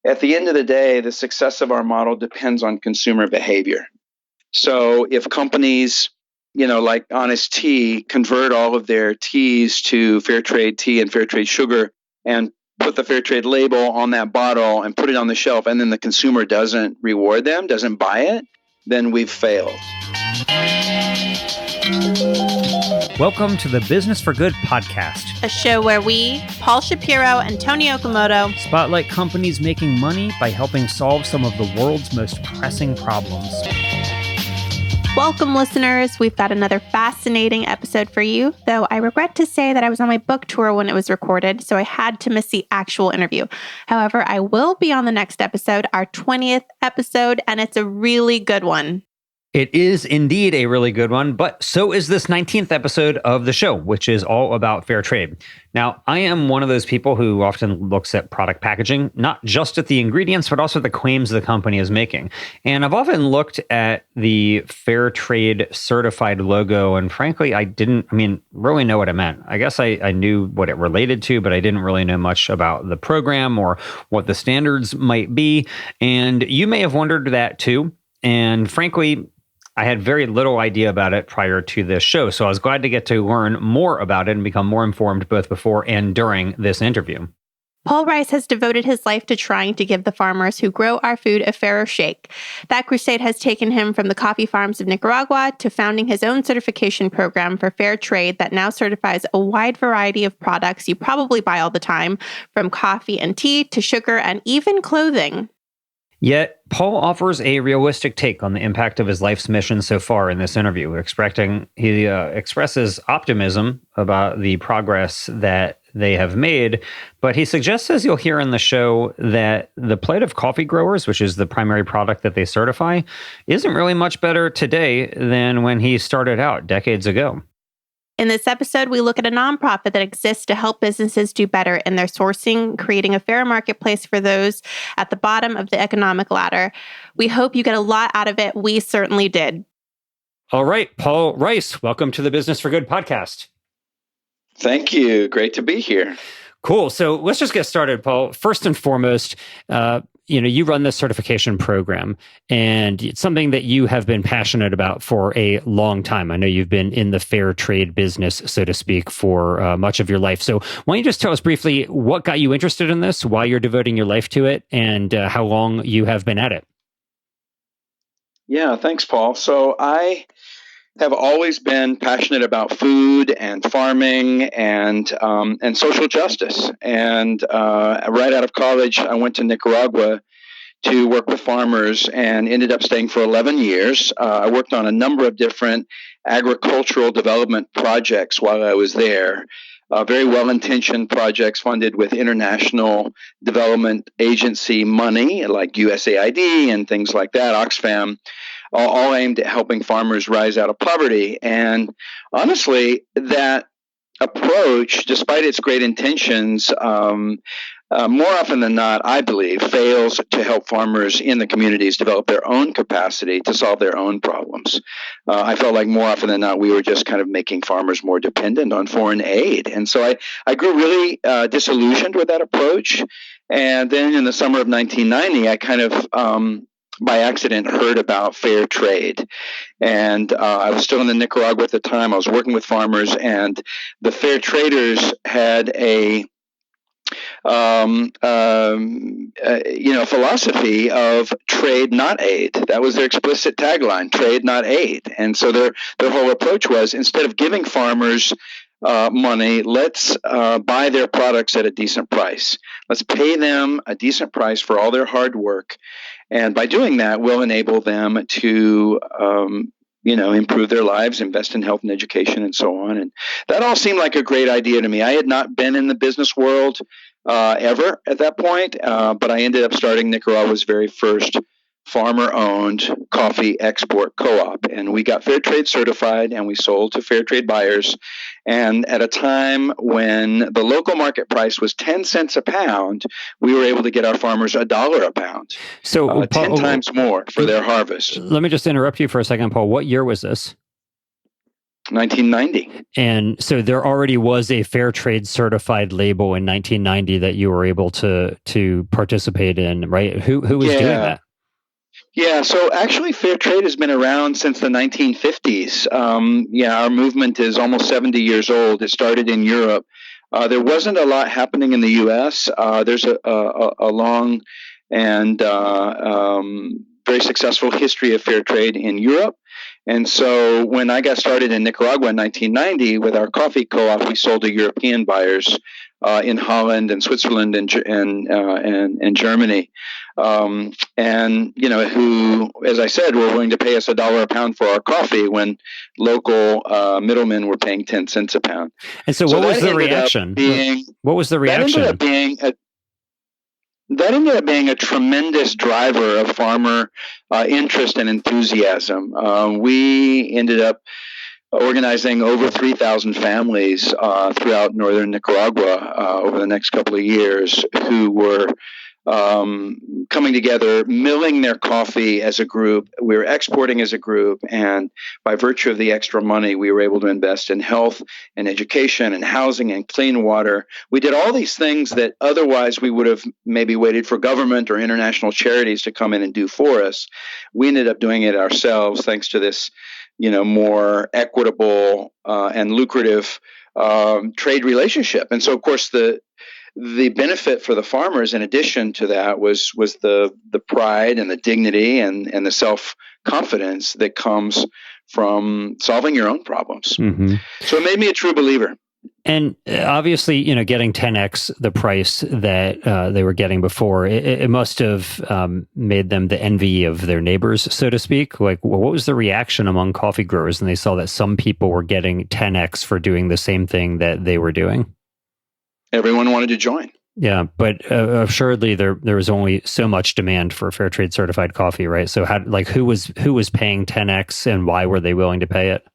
at the end of the day, the success of our model depends on consumer behavior. So if companies, like Honest Tea, convert all of their teas to Fairtrade tea and Fairtrade sugar and put the Fairtrade label on that bottle and put it on the shelf, and then the consumer doesn't reward them, doesn't buy it, then we've failed. Welcome to the Business for Good podcast, a show where we, Paul Shapiro and Tony Okamoto, spotlight companies making money by helping solve some of the world's most pressing problems. Welcome, listeners. We've got another fascinating episode for you, though I regret to say that I was on my book tour when it was recorded, so I had to miss the actual interview. However, I will be on the next episode, our 20th episode, and it's a really good one. It is indeed a really good one, but so is this 19th episode of the show, which is all about fair trade. Now, I am one of those people who often looks at product packaging, not just at the ingredients, but also the claims the company is making. And I've often looked at the fair trade certified logo, and frankly, I didn't really know what it meant. I guess I knew what it related to, but I didn't really know much about the program or what the standards might be. And you may have wondered that too. And frankly, I had very little idea about it prior to this show, so I was glad to get to learn more about it and become more informed both before and during this interview. Paul Rice has devoted his life to trying to give the farmers who grow our food a fairer shake. That crusade has taken him from the coffee farms of Nicaragua to founding his own certification program for fair trade that now certifies a wide variety of products you probably buy all the time, from coffee and tea to sugar and even clothing. Yet, Paul offers a realistic take on the impact of his life's mission so far in this interview. He expresses optimism about the progress that they have made, but he suggests, as you'll hear in the show, that the plight of coffee growers, which is the primary product that they certify, isn't really much better today than when he started out decades ago. In this episode, we look at a nonprofit that exists to help businesses do better in their sourcing, creating a fair marketplace for those at the bottom of the economic ladder. We hope you get a lot out of it. We certainly did. All right, Paul Rice, welcome to the Business for Good podcast. Thank you. Great to be here. Cool. So let's just get started, Paul. First and foremost, you run this certification program, and it's something that you have been passionate about for a long time. I know you've been in the fair trade business, so to speak, for much of your life. So why don't you just tell us briefly what got you interested in this, why you're devoting your life to it, and how long you have been at it? Yeah, thanks, Paul. So I have always been passionate about food and farming and social justice. And right out of college, I went to Nicaragua to work with farmers and ended up staying for 11 years. I worked on a number of different agricultural development projects while I was there. Very well-intentioned projects funded with international development agency money, like USAID and things like that, Oxfam, all aimed at helping farmers rise out of poverty. And honestly, that approach, despite its great intentions, more often than not, I believe, fails to help farmers in the communities develop their own capacity to solve their own problems. I felt like more often than not, we were just kind of making farmers more dependent on foreign aid. And so I grew really disillusioned with that approach. And then in the summer of 1990, I kind of by accident heard about fair trade. And I was still in the Nicaragua at the time. I was working with farmers, and the fair traders had a philosophy of trade, not aid. That was their explicit tagline, trade, not aid. And so their whole approach was, instead of giving farmers money, let's buy their products at a decent price. Let's pay them a decent price for all their hard work. And by doing that, we'll enable them to, improve their lives, invest in health and education, and so on. And that all seemed like a great idea to me. I had not been in the business world ever at that point, but I ended up starting Nicaragua's very first farmer-owned coffee export co-op. And we got fair trade certified, and we sold to fair trade buyers. And at a time when the local market price was 10 cents a pound, we were able to get our farmers $1 a pound. So 10 times more for their harvest. Let me just interrupt you for a second, Paul. What year was this? 1990. And so there already was a Fairtrade certified label in 1990 that you were able to participate in, right? Who was doing that? Yeah, so actually, fair trade has been around since the 1950s. Our movement is almost 70 years old. It started in Europe. There wasn't a lot happening in the U.S. There's a long and very successful history of fair trade in Europe. And so when I got started in Nicaragua in 1990 with our coffee co-op, we sold to European buyers in Holland and Switzerland and Germany. Who, as I said, were willing to pay us $1 a pound for our coffee when local middlemen were paying 10 cents a pound. And so what was the reaction? What was the reaction? That ended up being a tremendous driver of farmer interest and enthusiasm. We ended up organizing over 3,000 families throughout northern Nicaragua over the next couple of years who were coming together, milling their coffee as a group. We were exporting as a group, and by virtue of the extra money, we were able to invest in health and education and housing and clean water. We did all these things that otherwise we would have maybe waited for government or international charities to come in and do for us. We ended up doing it ourselves thanks to this, more equitable and lucrative trade relationship. And so, of course, the benefit for the farmers, in addition to that, was the pride and the dignity and the self-confidence that comes from solving your own problems. Mm-hmm. So it made me a true believer. And obviously, getting 10x the price that they were getting before, it must have made them the envy of their neighbors, so to speak. Like, what was the reaction among coffee growers when they saw that some people were getting 10x for doing the same thing that they were doing? Everyone wanted to join. Yeah, but assuredly there was only so much demand for Fairtrade certified coffee, right? So who was paying 10x and why were they willing to pay it?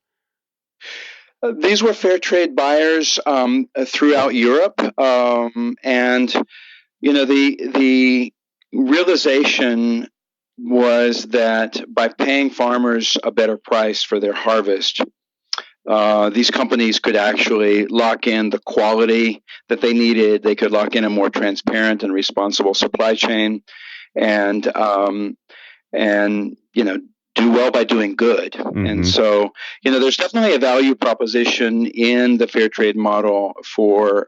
These were Fairtrade buyers throughout Europe, and the realization was that by paying farmers a better price for their harvest, these companies could actually lock in the quality that they needed. They could lock in a more transparent and responsible supply chain, and do well by doing good. Mm-hmm. And so, there's definitely a value proposition in the fair trade model for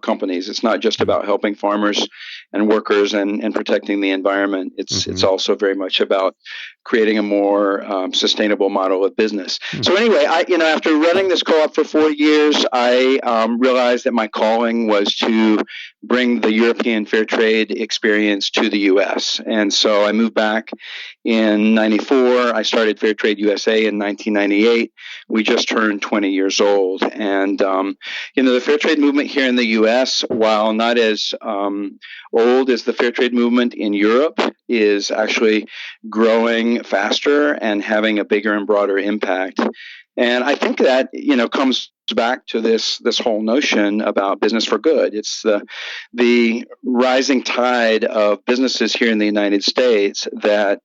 companies. It's not just about helping farmers and workers and protecting the environment. It's also very much about creating a more sustainable model of business. Mm-hmm. So anyway, after running this co-op for 4 years, I realized that my calling was to bring the European fair trade experience to the U.S. And so I moved back in 94. I started Fairtrade USA in 1998. We just turned 20 years old. And, the fair trade movement here in the U.S., while not as old as the fair trade movement in Europe, is actually growing faster and having a bigger and broader impact. And I think that, comes back to this whole notion about business for good. It's the rising tide of businesses here in the United States that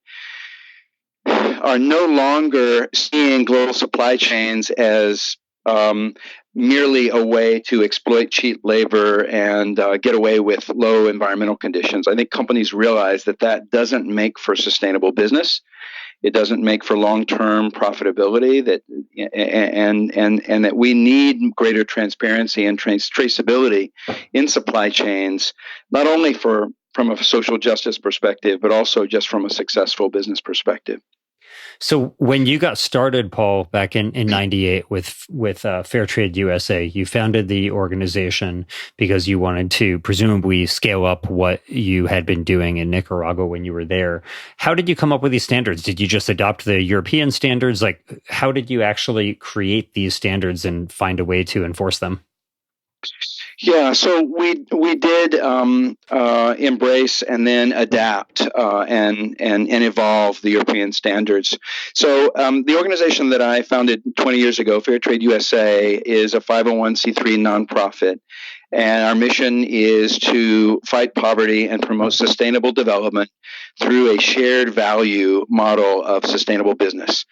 are no longer seeing global supply chains as merely a way to exploit cheap labor and get away with low environmental conditions. I think companies realize that doesn't make for sustainable business. It doesn't make for long-term profitability. And that we need greater transparency and traceability in supply chains, not only from a social justice perspective, but also just from a successful business perspective. So when you got started, Paul, back in 98 with Fairtrade USA, you founded the organization because you wanted to presumably scale up what you had been doing in Nicaragua when you were there. How did you come up with these standards? Did you just adopt the European standards? Like, how did you actually create these standards and find a way to enforce them? Yeah, so we did embrace and then adapt and evolve the European standards. So the organization that I founded 20 years ago, Fairtrade USA, is a 501c3 nonprofit. And our mission is to fight poverty and promote sustainable development through a shared value model of sustainable business.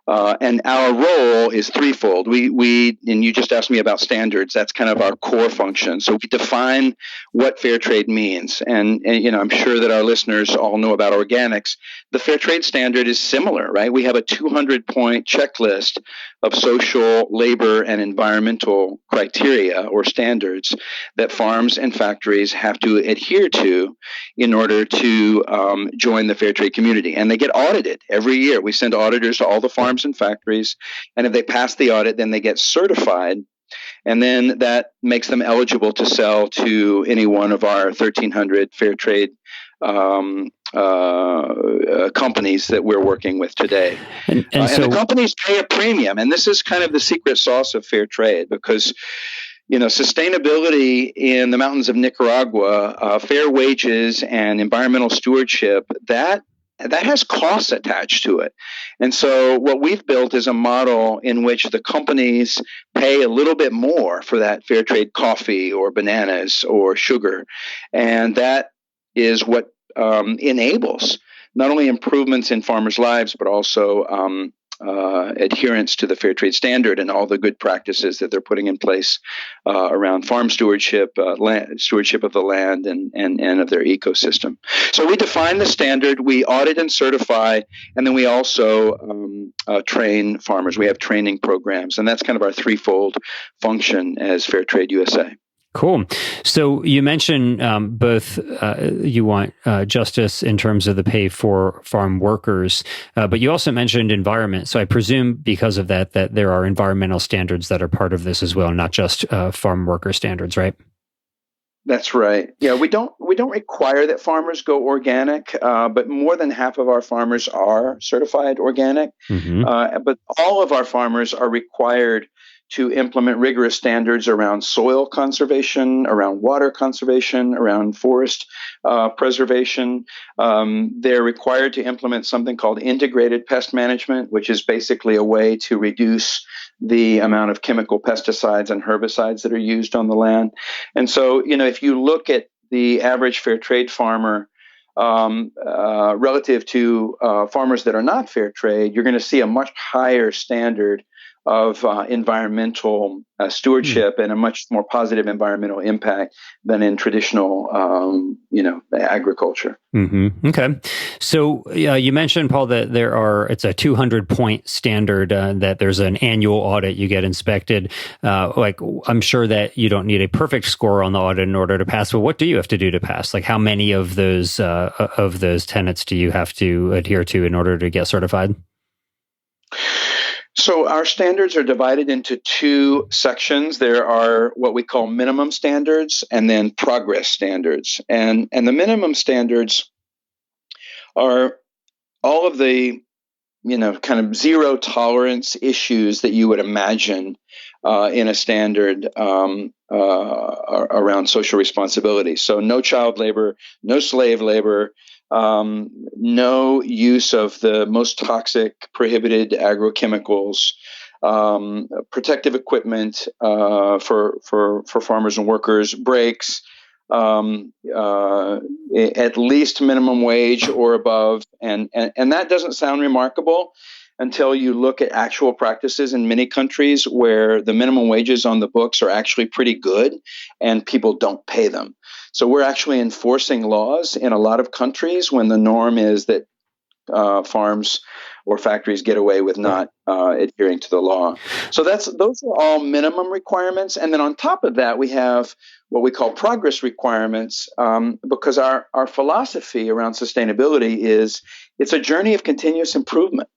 And our role is threefold. We and you just asked me about standards. That's kind of our core function. So we define what fair trade means. And I'm sure that our listeners all know about organics. The fair trade standard is similar, right? We have a 200-point checklist of social, labor, and environmental criteria or standards that farms and factories have to adhere to in order to join the fair trade community. And they get audited every year. We send auditors to all the farms and factories, and if they pass the audit, then they get certified, and then that makes them eligible to sell to any one of our 1,300 fair trade companies that we're working with today. And so the companies pay a premium, and this is kind of the secret sauce of fair trade, because sustainability in the mountains of Nicaragua, fair wages and environmental stewardship, that has costs attached to it. And so what we've built is a model in which the companies pay a little bit more for that fair trade coffee or bananas or sugar. And that is what enables not only improvements in farmers' lives, but also adherence to the fair trade standard and all the good practices that they're putting in place around farm stewardship, stewardship of the land and of their ecosystem. So we define the standard, we audit and certify, and then we also train farmers. We have training programs, and that's kind of our threefold function as Fair Trade USA. Cool. So you mentioned both you want justice in terms of the pay for farm workers, but you also mentioned environment. So I presume because of that there are environmental standards that are part of this as well, not just farm worker standards, right? That's right. Yeah, we don't require that farmers go organic, but more than half of our farmers are certified organic. Mm-hmm. But all of our farmers are required to implement rigorous standards around soil conservation, around water conservation, around forest preservation. They're required to implement something called integrated pest management, which is basically a way to reduce the amount of chemical pesticides and herbicides that are used on the land. And so, if you look at the average fair trade farmer relative to farmers that are not fair trade, you're going to see a much higher standard of environmental stewardship and a much more positive environmental impact than in traditional, agriculture. Mm-hmm. Okay. So you mentioned, Paul, that it's a 200-point standard, that there's an annual audit, you get inspected. I'm sure that you don't need a perfect score on the audit in order to pass, but what do you have to do to pass? Like, how many of those tenets do you have to adhere to in order to get certified? So our standards are divided into two sections. There are what we call minimum standards and then progress standards. And the minimum standards are all of the, kind of zero tolerance issues that you would imagine in a standard around social responsibility. So no child labor, no slave labor, no use of the most toxic prohibited agrochemicals, protective equipment for farmers and workers, breaks, at least minimum wage or above, and that doesn't sound remarkable until you look at actual practices in many countries where the minimum wages on the books are actually pretty good and people don't pay them. So we're actually enforcing laws in a lot of countries when the norm is that farms or factories get away with not adhering to the law. So those are all minimum requirements. And then on top of that, we have what we call progress requirements, because our philosophy around sustainability is it's a journey of continuous improvement.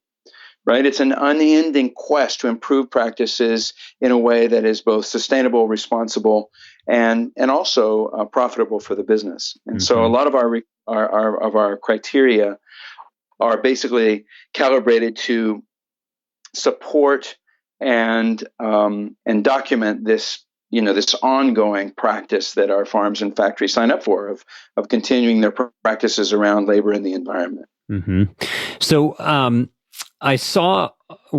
Right? It's an unending quest to improve practices in a way that is both sustainable, responsible, and also profitable for the business. And so a lot of our criteria are basically calibrated to support and document this, this ongoing practice that our farms and factories sign up for of continuing their practices around labor and the environment. Mm-hmm. So I saw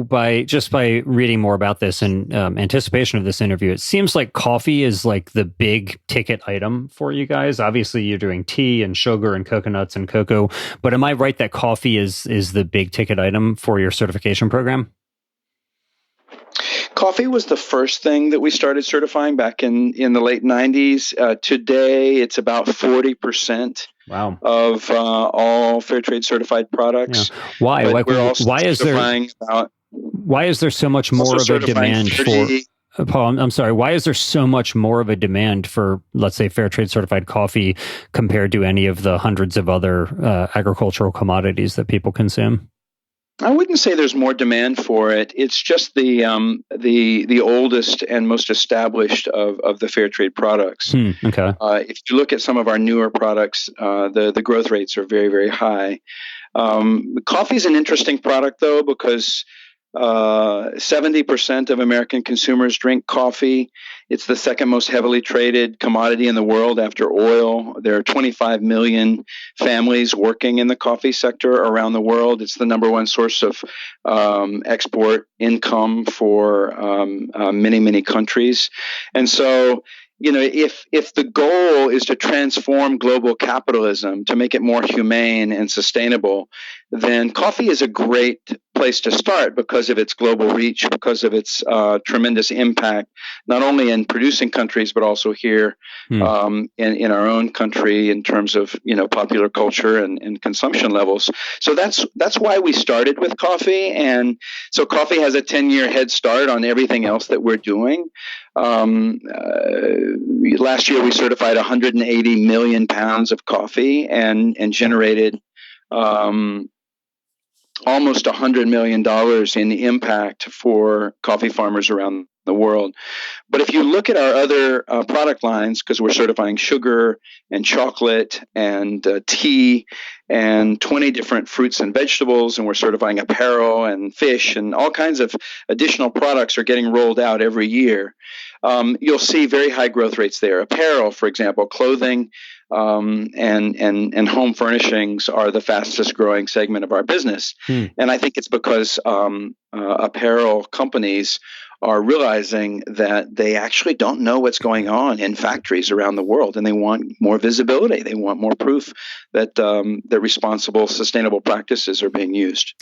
by reading more about this and anticipation of this interview, it seems like coffee is like the big ticket item for you guys. Obviously, you're doing tea and sugar and coconuts and cocoa, but am I right that coffee is the big ticket item for your certification program? Coffee was the first thing that we started certifying back in the late 90s. Today, it's about 40%. Wow. Of all Fairtrade certified products. Yeah. Why? But like, we're also why is there? about, Why is there so much more of a demand 30, for? Paul, I'm sorry. Why is there so much more of a demand for, let's say, Fairtrade certified coffee compared to any of the hundreds of other agricultural commodities that people consume? I wouldn't say there's more demand for it. It's just the oldest and most established of the fair trade products. Okay. If you look at some of our newer products, the growth rates are very, very high. Coffee is an interesting product, though, because 70% of American consumers drink coffee. It's the second most heavily traded commodity in the world after oil. There are 25 million families working in the coffee sector around the world. It's the number one source of export income for many, many countries. And so, if the goal is to transform global capitalism, to make it more humane and sustainable, then coffee is a great place to start because of its global reach, because of its tremendous impact, not only in producing countries, but also here in our own country in terms of, popular culture and consumption levels. So that's why we started with coffee. And so coffee has a 10-year head start on everything else that we're doing. Last year, we certified 180 million pounds of coffee and generated almost $100 million in impact for coffee farmers around the world. But if you look at our other product lines, because we're certifying sugar and chocolate and tea and 20 different fruits and vegetables, and we're certifying apparel and fish, and all kinds of additional products are getting rolled out every year. You'll see very high growth rates there. Apparel, for example, clothing and home furnishings are the fastest growing segment of our business. And I think it's because apparel companies are realizing that they actually don't know what's going on in factories around the world, and they want more visibility. They want more proof that the responsible, sustainable practices are being used.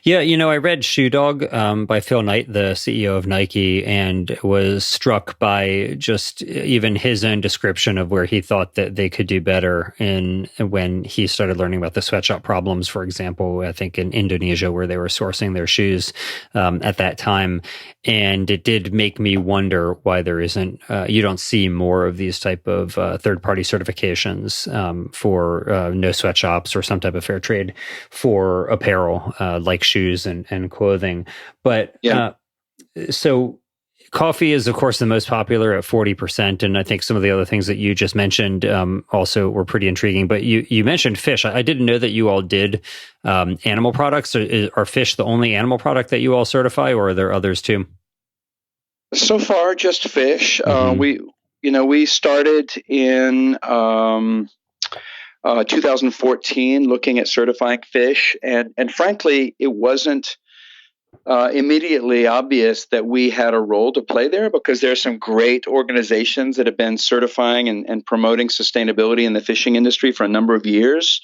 Yeah, I read Shoe Dog by Phil Knight, the CEO of Nike, and was struck by just even his own description of where he thought that they could do better when he started learning about the sweatshop problems, for example, I think in Indonesia, where they were sourcing their shoes at that time. And it did make me wonder why there isn't, you don't see more of these type of third-party certifications for no sweatshops or some type of fair trade for apparel like shoes and clothing. But so coffee is, of course, the most popular at 40%. And I think some of the other things that you just mentioned also were pretty intriguing. But you mentioned fish. I didn't know that you all did animal products. Are fish the only animal product that you all certify, or are there others too? So far, just fish. We started in 2014 looking at certifying fish, and frankly, it wasn't immediately obvious that we had a role to play there, because there are some great organizations that have been certifying and promoting sustainability in the fishing industry for a number of years.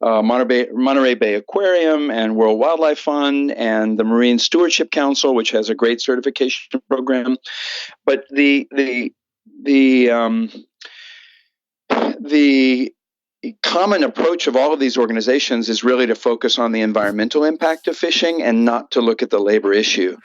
Monterey Bay Aquarium and World Wildlife Fund and the Marine Stewardship Council, which has a great certification program. But the common approach of all of these organizations is really to focus on the environmental impact of fishing and not to look at the labor issue.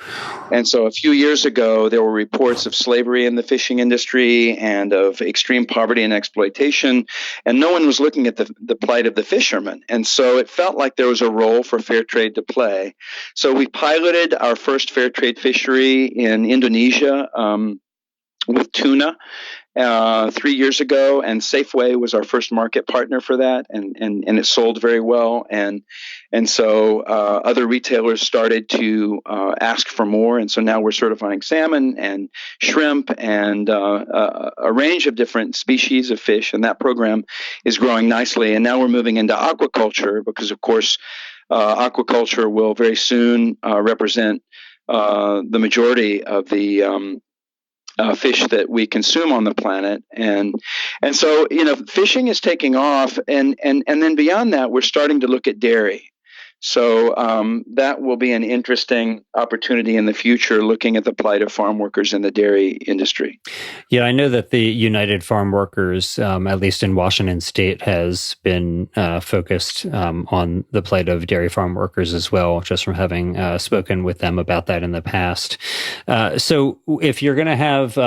And so a few years ago, there were reports of slavery in the fishing industry and of extreme poverty and exploitation, and no one was looking at the plight of the fishermen. And so it felt like there was a role for fair trade to play. So we piloted our first fair trade fishery in Indonesia with tuna 3 years ago, and Safeway was our first market partner for that, and it sold very well, and so other retailers started to ask for more, and so now we're certifying salmon and shrimp and a range of different species of fish, and that program is growing nicely. And now we're moving into aquaculture because, of course, aquaculture will very soon represent the majority of the fish that we consume on the planet, and so fishing is taking off, and then beyond that, we're starting to look at dairy. So that will be an interesting opportunity in the future, looking at the plight of farm workers in the dairy industry. Yeah, I know that the United Farm Workers, at least in Washington State, has been focused on the plight of dairy farm workers as well, just from having spoken with them about that in the past. So if you're going to have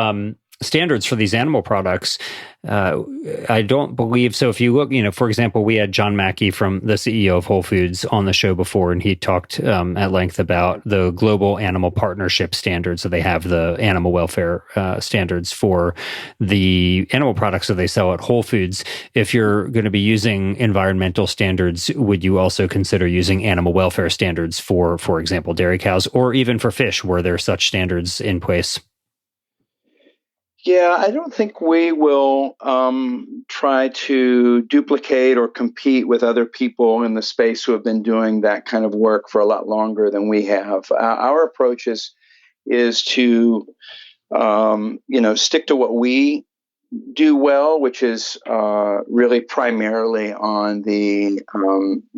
standards for these animal products, I don't believe so. If you look, for example, we had John Mackey, from the CEO of Whole Foods, on the show before, and he talked at length about the global animal partnership standards. So they have the animal welfare standards for the animal products that they sell at Whole Foods. If you're going to be using environmental standards, would you also consider using animal welfare standards for example, dairy cows, or even for fish? Were there such standards in place? Yeah, I don't think we will try to duplicate or compete with other people in the space who have been doing that kind of work for a lot longer than we have. Our approach is to stick to what we do well, which is really primarily on the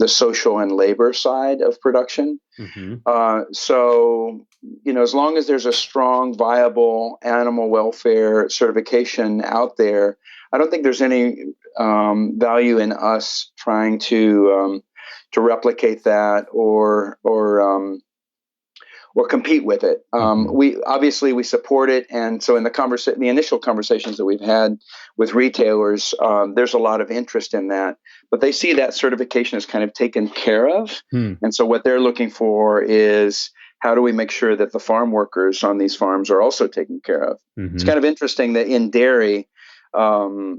social and labor side of production. Mm-hmm. So, as long as there's a strong, viable animal welfare certification out there, I don't think there's any value in us trying to replicate that or compete with it. We support it, and so in the initial conversations that we've had with retailers, there's a lot of interest in that. But they see that certification as kind of taken care of, and so what they're looking for is, how do we make sure that the farm workers on these farms are also taken care of? Mm-hmm. It's kind of interesting that in dairy, animal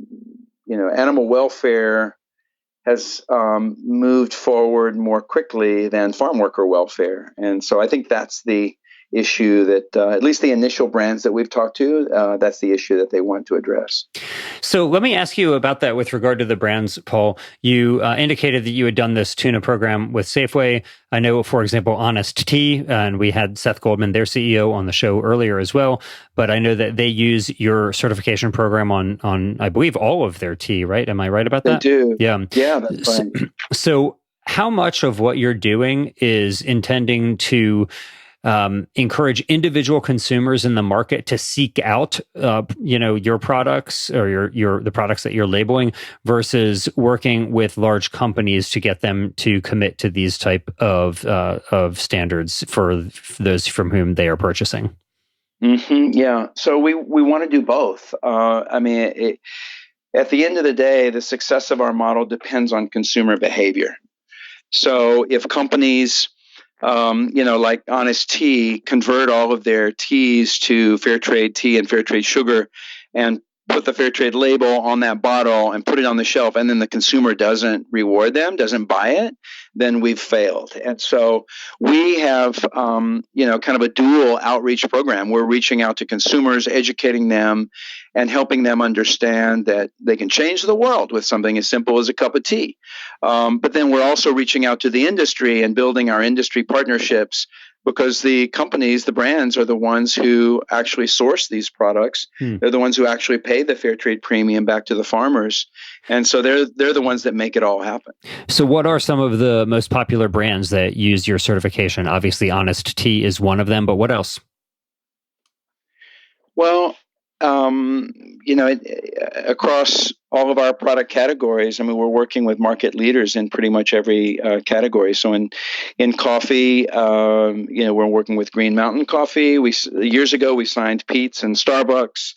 welfare has moved forward more quickly than farm worker welfare. And so I think that's the issue that, at least the initial brands that we've talked to, that's the issue that they want to address. So let me ask you about that with regard to the brands, Paul. You indicated that you had done this tuna program with Safeway. I know, for example, Honest Tea, and we had Seth Goldman, their CEO, on the show earlier as well. But I know that they use your certification program on I believe, all of their tea, right? Am I right about that? They do. Yeah. Yeah, that's right. So how much of what you're doing is intending to encourage individual consumers in the market to seek out, your products, or the products that you're labeling, versus working with large companies to get them to commit to these type of standards for those from whom they are purchasing? Mm-hmm, yeah. So we want to do both. At the end of the day, the success of our model depends on consumer behavior. So if companies like Honest Tea, convert all of their teas to Fairtrade tea and Fairtrade sugar, and put the Fairtrade label on that bottle and put it on the shelf, and then the consumer doesn't reward them, doesn't buy it, then we've failed. And so we have, kind of a dual outreach program. We're reaching out to consumers, educating them, and helping them understand that they can change the world with something as simple as a cup of tea. But then we're also reaching out to the industry and building our industry partnerships, because the companies, the brands, are the ones who actually source these products. They're the ones who actually pay the fair trade premium back to the farmers. And so they're the ones that make it all happen. So what are some of the most popular brands that use your certification? Obviously, Honest Tea is one of them, but what else? Well, across all of our product categories, we're working with market leaders in pretty much every category. So in coffee, we're working with Green Mountain Coffee. Years ago, we signed Peet's and Starbucks.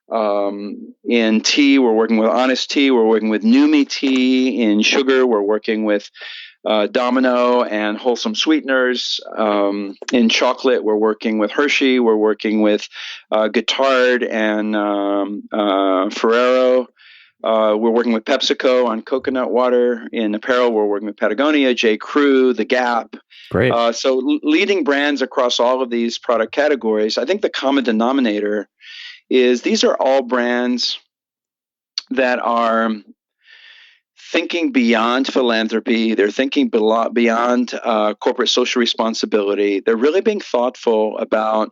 In tea, we're working with Honest Tea. We're working with Numi Tea. In sugar, we're working with Domino and Wholesome Sweeteners. In chocolate, we're working with Hershey. We're working with Guittard and Ferrero. We're working with PepsiCo on coconut water. In apparel, we're working with Patagonia, J. Crew, The Gap. Great. So leading brands across all of these product categories. I think the common denominator is these are all brands that are thinking beyond philanthropy. They're thinking beyond corporate social responsibility. They're really being thoughtful about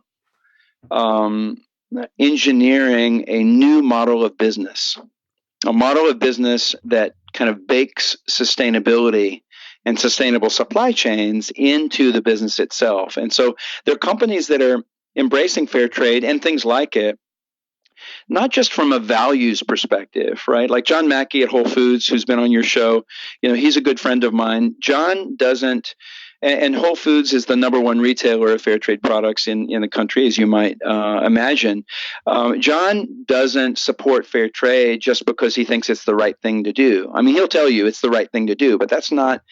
engineering a new model of business, a model of business that kind of bakes sustainability and sustainable supply chains into the business itself. And so there are companies that are embracing fair trade and things like it, not just from a values perspective, right? Like John Mackey at Whole Foods, who's been on your show, he's a good friend of mine. John doesn't, and Whole Foods is the number one retailer of fair trade products in the country, as you might imagine. John doesn't support fair trade just because he thinks it's the right thing to do. I mean, he'll tell you it's the right thing to do, but that's not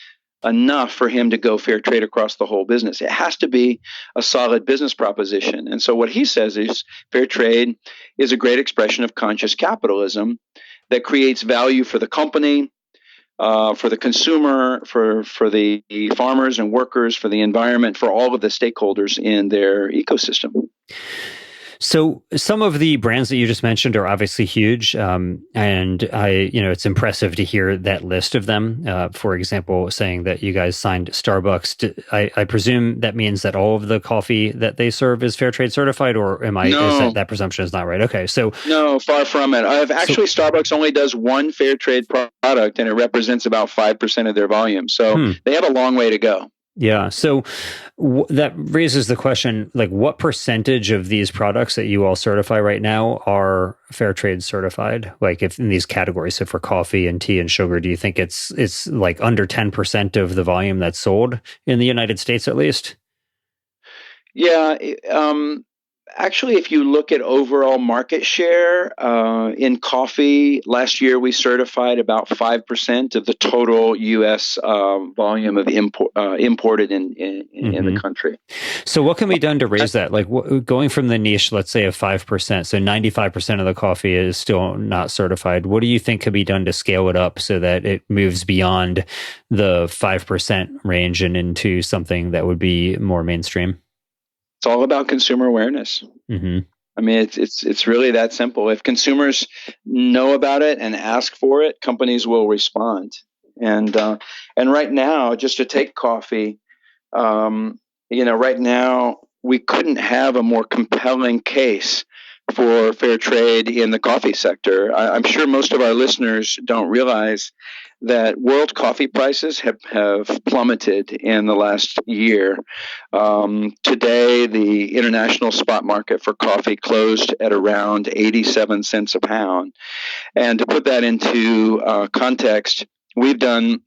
enough for him to go fair trade across the whole business. It has to be a solid business proposition. And so what he says is fair trade is a great expression of conscious capitalism that creates value for the company, for the consumer, for the farmers and workers, for the environment, for all of the stakeholders in their ecosystem. So some of the brands that you just mentioned are obviously huge, and it's impressive to hear that list of them. For example, saying that you guys signed Starbucks. I presume that means that all of the coffee that they serve is fair trade certified, or am I? No. That presumption is not right? Okay, so no, far from it. Starbucks only does one fair trade product, and it represents about 5% of their volume. So they have a long way to go. Yeah. So that raises the question, like, what percentage of these products that you all certify right now are fair trade certified? Like, if in these categories, so for coffee and tea and sugar, do you think it's like under 10% of the volume that's sold in the United States, at least? Yeah. Actually, if you look at overall market share in coffee, last year we certified about 5% of the total U.S. volume of imported in the country. So what can be done to raise that? Like going from the niche, let's say, of 5%, so 95% of the coffee is still not certified. What do you think could be done to scale it up so that it moves beyond the 5% range and into something that would be more mainstream? It's all about consumer awareness. Mm-hmm. I mean, it's really that simple. If consumers know about it and ask for it, companies will respond. And right now, just to take coffee, right now we couldn't have a more compelling case for fair trade in the coffee sector. I'm sure most of our listeners don't realize that world coffee prices have plummeted in the last year. Today, the international spot market for coffee closed at around 87 cents a pound. And to put that into context, we've done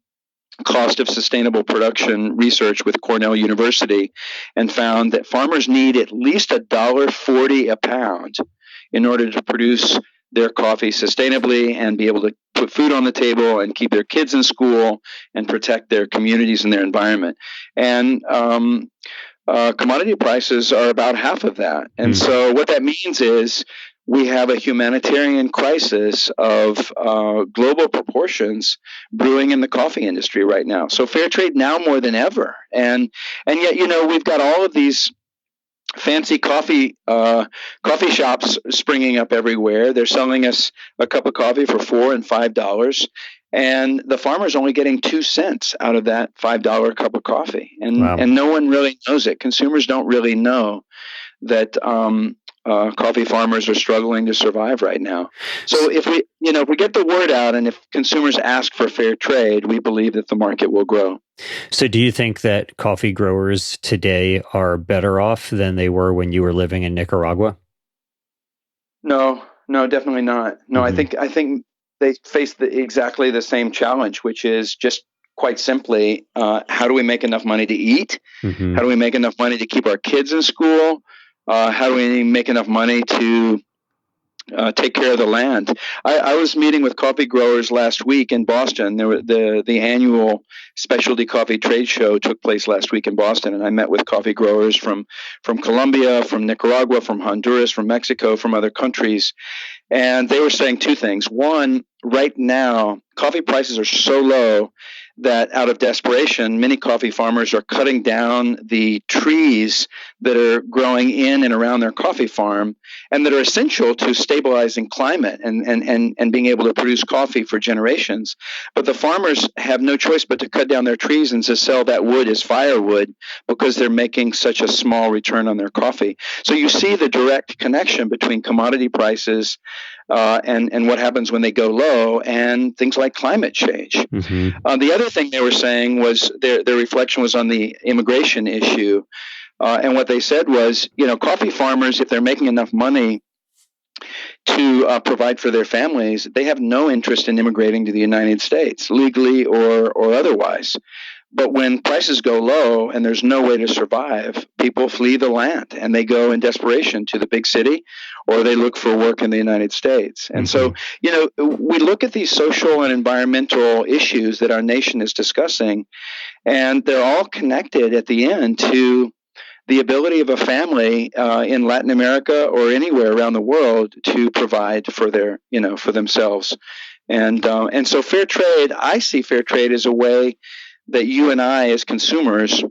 cost of sustainable production research with Cornell University and found that farmers need at least $1.40 a pound in order to produce their coffee sustainably and be able to put food on the table and keep their kids in school and protect their communities and their environment. And commodity prices are about half of that. And so what that means is we have a humanitarian crisis of global proportions brewing in the coffee industry right now. So fair trade now more than ever. And yet, we've got all of these fancy coffee shops springing up everywhere. They're selling us a cup of coffee for $4 and $5, and the farmer's only getting 2 cents out of that $5 cup of coffee. And Wow. And no one really knows it. Consumers don't really know that coffee farmers are struggling to survive right now. So if we get the word out, and if consumers ask for fair trade, we believe that the market will grow. So do you think that coffee growers today are better off than they were when you were living in Nicaragua? No, definitely not. No, Mm-hmm. I think they face exactly the same challenge, which is just quite simply, how do we make enough money to eat? Mm-hmm. How do we make enough money to keep our kids in school? How do we make enough money to take care of the land? I was meeting with coffee growers last week in Boston. The annual specialty coffee trade show took place last week in Boston, and I met with coffee growers from Colombia, from Nicaragua, from Honduras, from Mexico, from other countries. And they were saying two things. One, right now, coffee prices are so low that out of desperation, many coffee farmers are cutting down the trees that are growing in and around their coffee farm and that are essential to stabilizing climate and being able to produce coffee for generations. But the farmers have no choice but to cut down their trees and to sell that wood as firewood because they're making such a small return on their coffee. So you see the direct connection between commodity prices and what happens when they go low and things like climate change. Mm-hmm. The other thing they were saying was their reflection was on the immigration issue. And what they said was, coffee farmers, if they're making enough money to provide for their families, they have no interest in immigrating to the United States, legally or otherwise. But when prices go low and there's no way to survive, people flee the land and they go in desperation to the big city or they look for work in the United States. And so, we look at these social and environmental issues that our nation is discussing, and they're all connected at the end to the ability of a family in Latin America or anywhere around the world to provide for their, for themselves. And so fair trade, I see fair trade as a way that you and I as consumers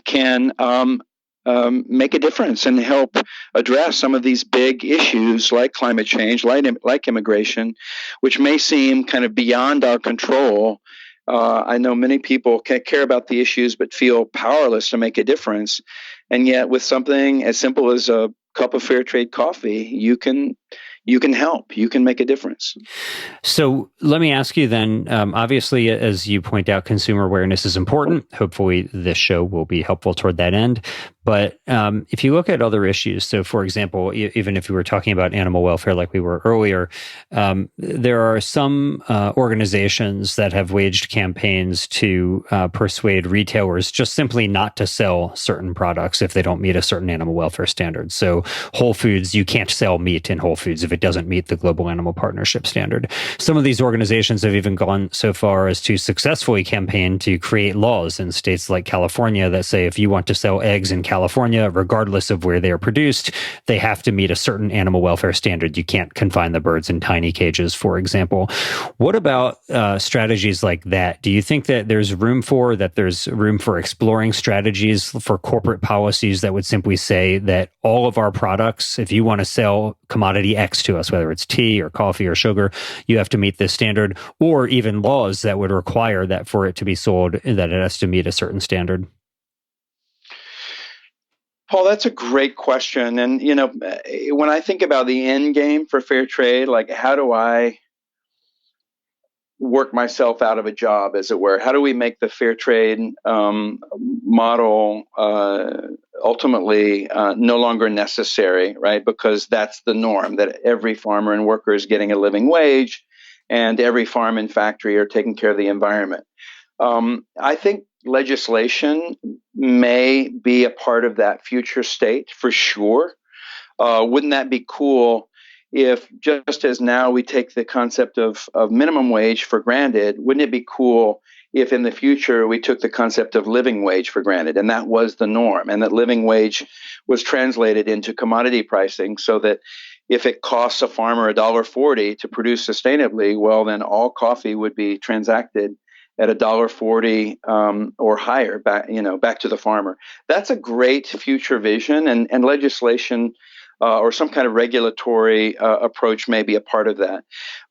can make a difference and help address some of these big issues like climate change, like immigration, which may seem kind of beyond our control. I know many people care about the issues but feel powerless to make a difference. And yet with something as simple as a cup of fair trade coffee, you can help. You can make a difference. So let me ask you then, obviously, as you point out, consumer awareness is important. Hopefully this show will be helpful toward that end. But if you look at other issues, so for example, even if we were talking about animal welfare like we were earlier, there are some organizations that have waged campaigns to persuade retailers just simply not to sell certain products if they don't meet a certain animal welfare standard. So Whole Foods, you can't sell meat in Whole Foods if it doesn't meet the Global Animal Partnership standard. Some of these organizations have even gone so far as to successfully campaign to create laws in states like California that say if you want to sell eggs in California, regardless of where they are produced, they have to meet a certain animal welfare standard. You can't confine the birds in tiny cages, for example. What about strategies like that? Do you think that there's room for exploring strategies for corporate policies that would simply say that all of our products, if you want to sell commodity X to us, whether it's tea or coffee or sugar, you have to meet this standard, or even laws that would require that for it to be sold, that it has to meet a certain standard? Paul, that's a great question. And, when I think about the end game for fair trade, like how do I work myself out of a job, as it were? How do we make the fair trade model ultimately no longer necessary, right? Because that's the norm, that every farmer and worker is getting a living wage and every farm and factory are taking care of the environment. I think legislation may be a part of that future state for sure. Wouldn't that be cool if, just as now we take the concept of minimum wage for granted, wouldn't it be cool if in the future we took the concept of living wage for granted and that was the norm, and that living wage was translated into commodity pricing so that if it costs a farmer $1.40 to produce sustainably, well, then all coffee would be transacted at $1.40 or higher back to the farmer. That's a great future vision, and legislation or some kind of regulatory approach may be a part of that.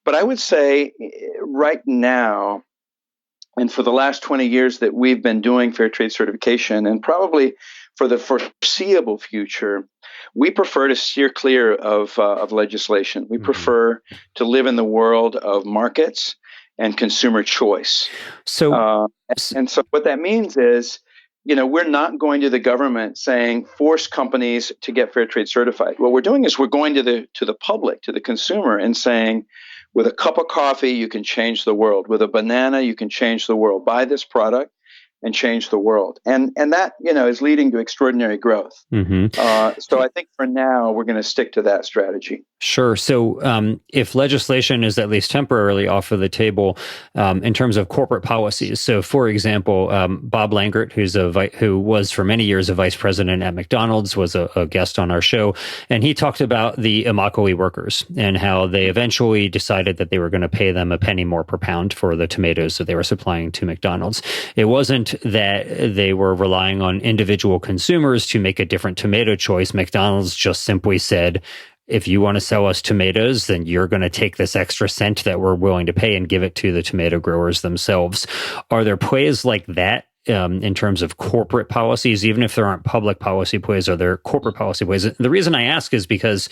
But I would say right now, and for the last 20 years that we've been doing fair trade certification, and probably for the foreseeable future, we prefer to steer clear of legislation. We prefer to live in the world of markets and consumer choice. So what that means is, we're not going to the government saying force companies to get fair trade certified. What we're doing is we're going to the public, to the consumer, and saying, with a cup of coffee, you can change the world. With a banana, you can change the world. Buy this product and change the world. And that, is leading to extraordinary growth. So I think for now, we're going to stick to that strategy. Sure. So if legislation is at least temporarily off of the table in terms of corporate policies, so for example, Bob Langert, who was for many years a vice president at McDonald's, was a guest on our show, and he talked about the Immokalee workers and how they eventually decided that they were going to pay them a penny more per pound for the tomatoes that they were supplying to McDonald's. It wasn't that they were relying on individual consumers to make a different tomato choice. McDonald's just simply said, if you want to sell us tomatoes, then you're going to take this extra cent that we're willing to pay and give it to the tomato growers themselves. Are there plays like that in terms of corporate policies, even if there aren't public policy plays? Are there corporate policy plays? The reason I ask is because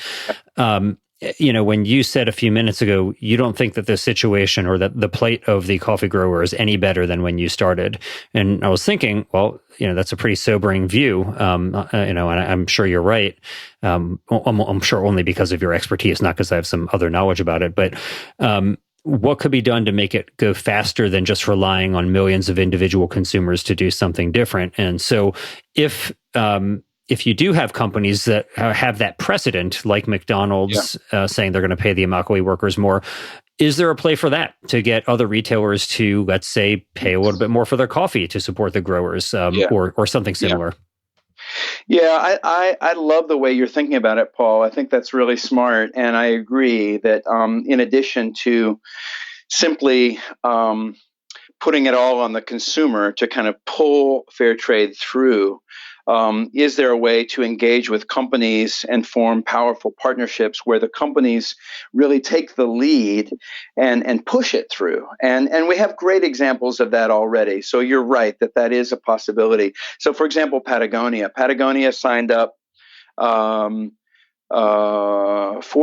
when you said a few minutes ago, you don't think that the situation or that the plight of the coffee grower is any better than when you started. And I was thinking, well, that's a pretty sobering view. And I'm sure you're right. I'm sure only because of your expertise, not because I have some other knowledge about it. But what could be done to make it go faster than just relying on millions of individual consumers to do something different? And so if you do have companies that have that precedent, like McDonald's saying they're going to pay the Immokalee workers more, is there a play for that to get other retailers to, let's say, pay a little bit more for their coffee to support the growers or something similar? Yeah, I love the way you're thinking about it, Paul. I think that's really smart. And I agree that in addition to simply putting it all on the consumer to kind of pull fair trade through, is there a way to engage with companies and form powerful partnerships where the companies really take the lead and push it through? And we have great examples of that already. So you're right that is a possibility. So for example, Patagonia signed up 4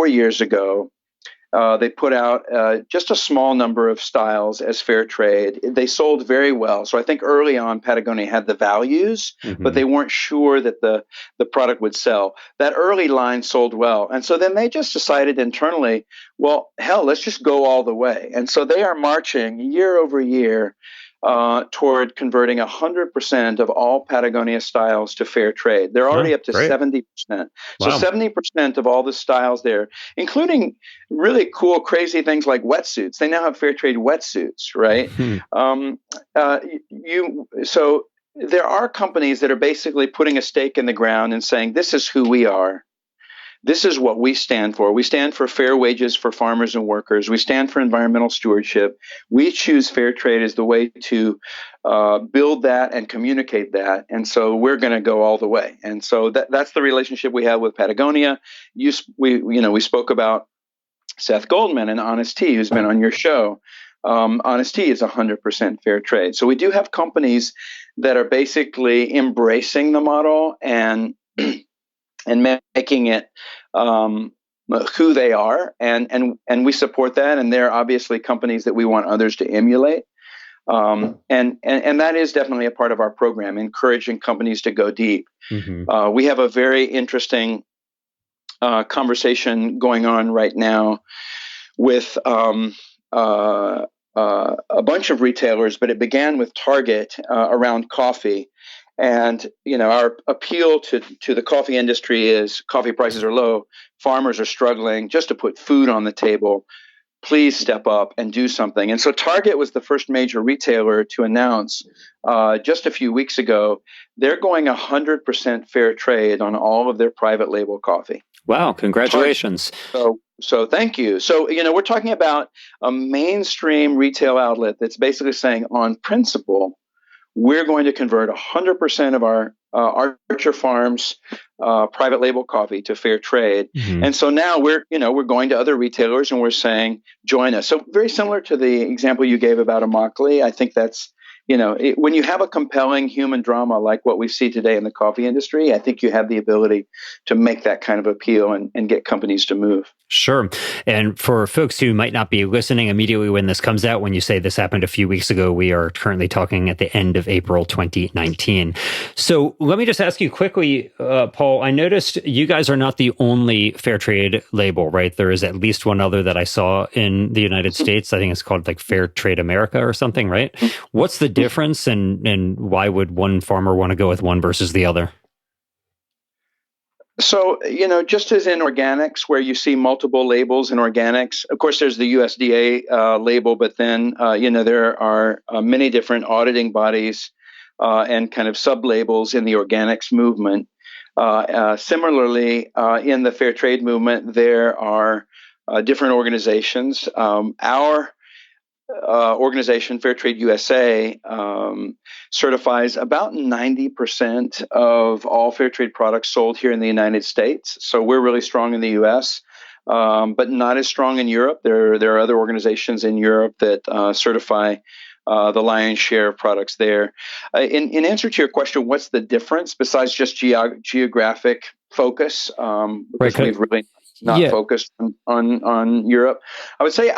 years ago. They put out just a small number of styles as fair trade. They sold very well. So I think early on, Patagonia had the values, but they weren't sure that the product would sell. That early line sold well. And so then they just decided internally, well, hell, let's just go all the way. And so they are marching year over year toward converting 100% of all Patagonia styles to fair trade. They're already up to 70%. So 70% of all the styles there, including really cool, crazy things like wetsuits. They now have fair trade wetsuits, right? So there are companies that are basically putting a stake in the ground and saying, this is who we are. This is what we stand for. We stand for fair wages for farmers and workers. We stand for environmental stewardship. We choose fair trade as the way to build that and communicate that. And so we're going to go all the way. And so that's the relationship we have with Patagonia. We spoke about Seth Goldman and Honest Tea, who's been on your show. Honest Tea is 100% fair trade. So we do have companies that are basically embracing the model and making it who they are, and we support that. And they're obviously companies that we want others to emulate. And that is definitely a part of our program, encouraging companies to go deep. We have a very interesting conversation going on right now with a bunch of retailers, but it began with Target around coffee. And, our appeal to the coffee industry is coffee prices are low, farmers are struggling just to put food on the table. Please step up and do something. And so Target was the first major retailer to announce just a few weeks ago, they're going 100% fair trade on all of their private label coffee. Wow, congratulations. So thank you. So, we're talking about a mainstream retail outlet that's basically saying on principle, we're going to convert 100% of our Archer Farms private label coffee to fair trade. And so now we're going to other retailers and we're saying, join us. So very similar to the example you gave about Immokalee. I think that's, when you have a compelling human drama like what we see today in the coffee industry, I think you have the ability to make that kind of appeal and get companies to move. Sure. And for folks who might not be listening immediately when this comes out, when you say this happened a few weeks ago, we are currently talking at the end of April 2019. So let me just ask you quickly, Paul, I noticed you guys are not the only fair trade label, right? There is at least one other that I saw in the United States. I think it's called like Fair Trade America or something, right? What's the difference and why would one farmer want to go with one versus the other? So, just as in organics, where you see multiple labels in organics, of course, there's the USDA label, but then, there are many different auditing bodies and kind of sub-labels in the organics movement. Similarly, in the fair trade movement, there are different organizations. Our organization, Fairtrade USA, certifies about 90% of all fair trade products sold here in the United States. So we're really strong in the US, but not as strong in Europe. There are other organizations in Europe that certify the lion's share of products there. In answer to your question, what's the difference besides just geographic focus? Because Right. we've really not Yeah. focused on Europe. I would say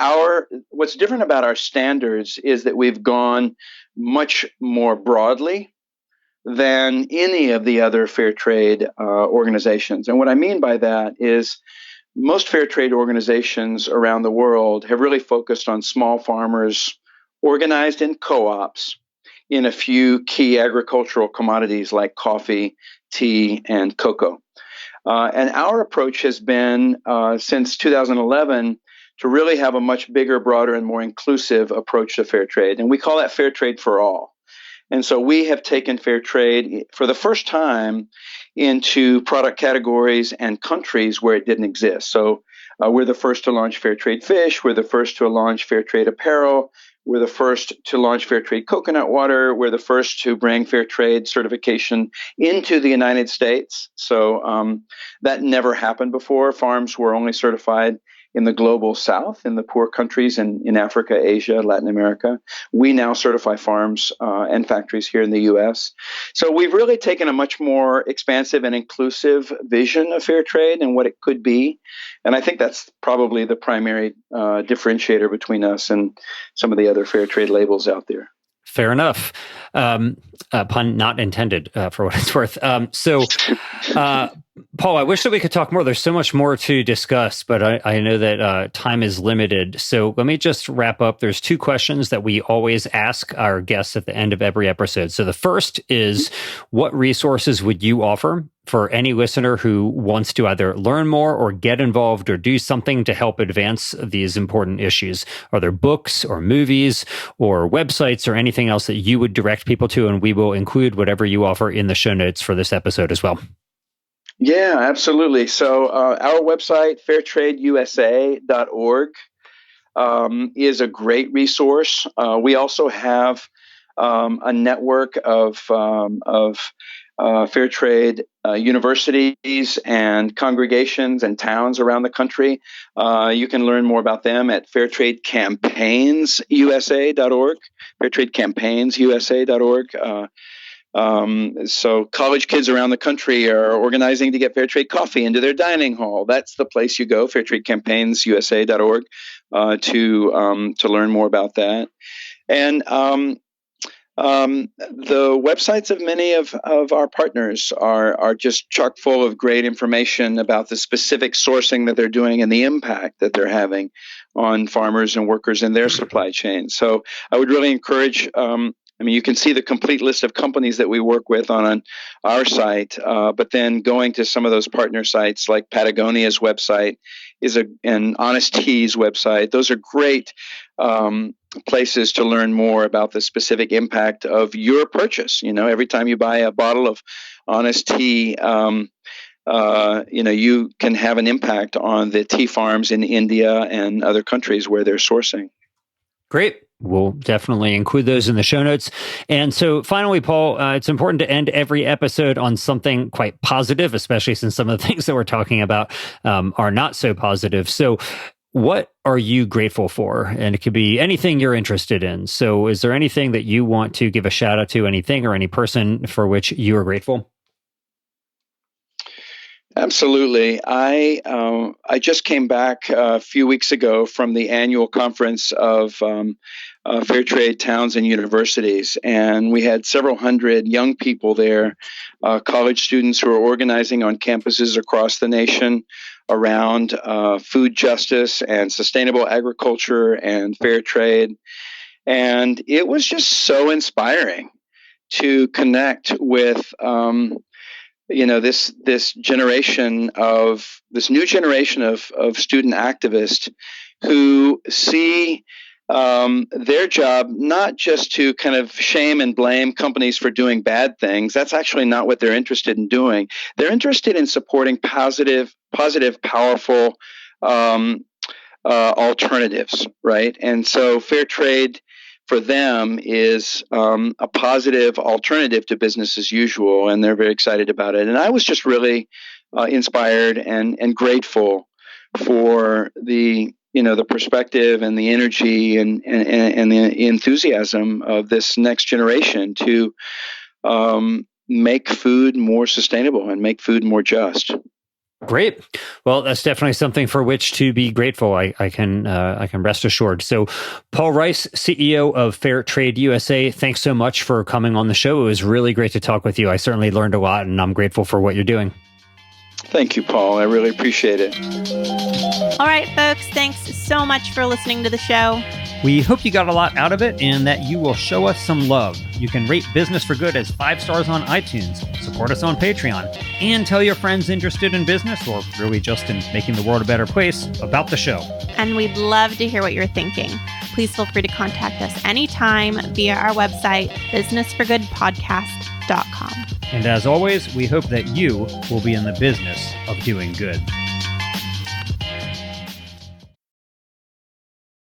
what's different about our standards is that we've gone much more broadly than any of the other fair trade organizations. And what I mean by that is most fair trade organizations around the world have really focused on small farmers organized in co-ops in a few key agricultural commodities like coffee, tea, and cocoa. And our approach has been since 2011 to really have a much bigger, broader, and more inclusive approach to fair trade. And we call that fair trade for all. And so we have taken fair trade for the first time into product categories and countries where it didn't exist. So we're the first to launch fair trade fish. We're the first to launch fair trade apparel. We're the first to launch fair trade coconut water. We're the first to bring fair trade certification into the United States. So that never happened before. Farms were only certified in the global south, in the poor countries in Africa, Asia, Latin America. We now certify farms and factories here in the U.S. So we've really taken a much more expansive and inclusive vision of fair trade and what it could be. And I think that's probably the primary differentiator between us and some of the other fair trade labels out there. Fair enough. Pun not intended, for what it's worth. Paul, I wish that we could talk more. There's so much more to discuss, but I know that time is limited. So let me just wrap up. There's two questions that we always ask our guests at the end of every episode. So the first is, what resources would you offer for any listener who wants to either learn more or get involved or do something to help advance these important issues? Are there books or movies or websites or anything else that you would direct people to? And we will include whatever you offer in the show notes for this episode as well. Yeah, absolutely. So our website, fairtradeusa.org, is a great resource. We also have a network of fair trade universities and congregations and towns around the country. You can learn more about them at fairtradecampaigns.usa.org, fairtradecampaigns.usa.org. So college kids around the country are organizing to get fair trade coffee into their dining hall. That's the place you go, fairtradecampaigns.usa.org, to learn more about that. And the websites of many of our partners are just chock full of great information about the specific sourcing that they're doing and the impact that they're having on farmers and workers in their supply chain. So I would really encourage, you can see the complete list of companies that we work with on our site, but then going to some of those partner sites like Patagonia's website and Honest Tea's website. Those are great places to learn more about the specific impact of your purchase. Every time you buy a bottle of Honest Tea, you can have an impact on the tea farms in India and other countries where they're sourcing. Great. We'll definitely include those in the show notes. And so finally, Paul, it's important to end every episode on something quite positive, especially since some of the things that we're talking about are not so positive. So what are you grateful for? And it could be anything you're interested in. So is there anything that you want to give a shout out to, anything or any person for which you are grateful? Absolutely. I just came back a few weeks ago from the annual conference of fair trade towns and universities, and we had several hundred young people there, college students who are organizing on campuses across the nation around food justice and sustainable agriculture and fair trade. And it was just so inspiring to connect with this new generation of student activists who see their job not just to kind of shame and blame companies for doing bad things. That's actually not what they're interested in doing. They're interested in supporting positive, powerful alternatives, right? And so fair trade for them is a positive alternative to business as usual, and they're very excited about it. And I was just really inspired and grateful for the perspective and the energy and the enthusiasm of this next generation to make food more sustainable and make food more just. Great. Well, that's definitely something for which to be grateful. I can rest assured. So, Paul Rice, CEO of Fairtrade USA, thanks so much for coming on the show. It was really great to talk with you. I certainly learned a lot, and I'm grateful for what you're doing. Thank you, Paul. I really appreciate it. All right, folks, thanks so much for listening to the show. We hope you got a lot out of it and that you will show us some love. You can rate Business for Good as 5 stars on iTunes, support us on Patreon, and tell your friends interested in business or really just in making the world a better place about the show. And we'd love to hear what you're thinking. Please feel free to contact us anytime via our website, businessforgoodpodcast.com. And as always, we hope that you will be in the business of doing good.